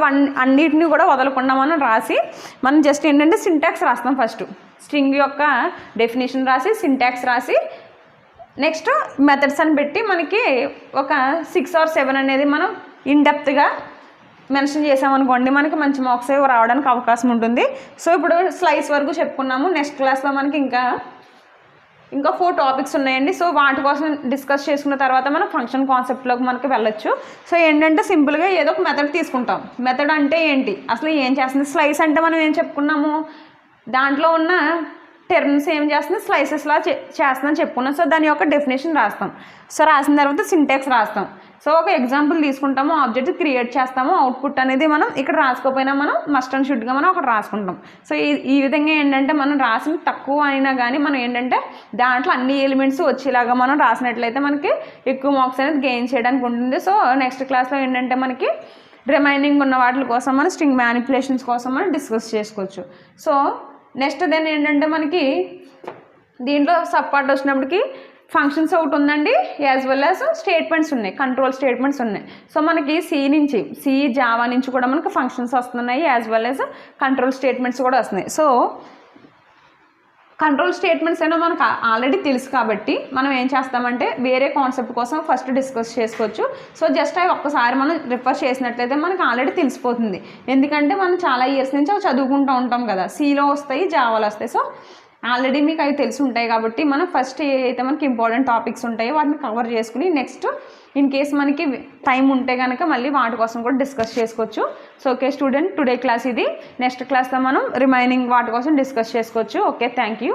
అన్నిటిని కూడా వదలకుండా మనం రాసి, మనం జస్ట్ ఏంటంటే సింటాక్స్ రాస్తాం. ఫస్ట్ స్ట్రింగ్ యొక్క డెఫినేషన్ రాసి, సింటాక్స్ రాసి, నెక్స్ట్ మెథడ్స్ అని పెట్టి మనకి ఒక 6 or 7 అనేది మనం ఇన్డెప్త్గా మెన్షన్ చేసామనుకోండి, మనకి మంచి మార్క్స్ రావడానికి అవకాశం ఉంటుంది. సో ఇప్పుడు స్లైస్ వరకు చెప్పుకున్నాము. నెక్స్ట్ క్లాస్లో మనకి ఇంకా 4 టాపిక్స్ ఉన్నాయండి. సో వాటి కోసం డిస్కస్ చేసుకున్న తర్వాత మనం ఫంక్షన్ కాన్సెప్ట్లోకి మనకి వెళ్ళొచ్చు. సో ఏంటంటే సింపుల్గా ఏదో ఒక మెథడ్ తీసుకుంటాం. మెథడ్ అంటే ఏంటి, అసలు ఏం చేస్తుంది, స్లైస్ అంటే మనం ఏం చెప్పుకున్నాము, దాంట్లో ఉన్న టర్మ్స్ ఏం చేస్తుంది, స్లైసెస్లా చేస్తుందని చెప్పుకున్నాం. సో దాని యొక్క డెఫినేషన్ రాస్తాం. సో రాసిన తర్వాత సింటాక్స్ రాస్తాం. సో ఒక ఎగ్జాంపుల్ తీసుకుంటాము, ఆబ్జెక్ట్ క్రియేట్ చేస్తాము, అవుట్పుట్ అనేది మనం ఇక్కడ రాసుకోకపోయినా మనం మస్ట్ అండ్ షుడ్గా మనం అక్కడ రాసుకుంటాం. సో ఈ విధంగా ఏంటంటే మనం రాసిన తక్కువ అయినా కానీ మనం ఏంటంటే దాంట్లో అన్ని ఎలిమెంట్స్ వచ్చేలాగా మనం రాసినట్లయితే మనకి ఎక్కువ మార్క్స్ అనేది గెయిన్ చేయడానికి ఉంటుంది. సో నెక్స్ట్ క్లాస్లో ఏంటంటే మనకి రిమైనింగ్ ఉన్న వాటి కోసం మనం స్ట్రింగ్ మ్యానిపులేషన్స్ కోసం మనం డిస్కస్ చేసుకోవచ్చు. సో నెక్స్ట్ దెన్ ఏంటంటే మనకి దీంట్లో సబ్ పార్ట్ వచ్చినప్పటికి ఫంక్షన్స్ ఒకటి ఉందండి, యాజ్ వెల్ యాజ్ స్టేట్మెంట్స్ ఉన్నాయి, కంట్రోల్ స్టేట్మెంట్స్ ఉన్నాయి. సో మనకి సి జావా నుంచి కూడా మనకి ఫంక్షన్స్ వస్తున్నాయి, as well as control statements కూడా వస్తున్నాయి. సో కంట్రోల్ స్టేట్మెంట్స్ అయినా మనకు ఆల్రెడీ తెలుసు కాబట్టి మనం ఏం చేస్తామంటే వేరే కాన్సెప్ట్ కోసం ఫస్ట్ డిస్కస్ చేసుకోవచ్చు. సో జస్ట్ అవి ఒక్కసారి మనం రిఫర్ చేసినట్లయితే మనకు ఆల్రెడీ తెలిసిపోతుంది. ఎందుకంటే మనం చాలా ఇయర్స్ నుంచి అవి చదువుకుంటూ ఉంటాం కదా, సిలో వస్తాయి, జావాలో వస్తాయి. సో ఆల్రెడీ మీకు అవి తెలిసి ఉంటాయి కాబట్టి మనం ఫస్ట్ ఏదైతే మనకి ఇంపార్టెంట్ టాపిక్స్ ఉంటాయో వాటిని కవర్ చేసుకుని నెక్స్ట్ ఇన్ కేస్ మనకి టైం ఉంటే కనుక మళ్ళీ వాటి కోసం కూడా డిస్కస్ చేసుకోవచ్చు. So okay student, today class ఇది. నెక్స్ట్ క్లాస్లో మనం రిమైనింగ్ వాటి కోసం డిస్కస్ చేసుకోవచ్చు. Okay, thank you.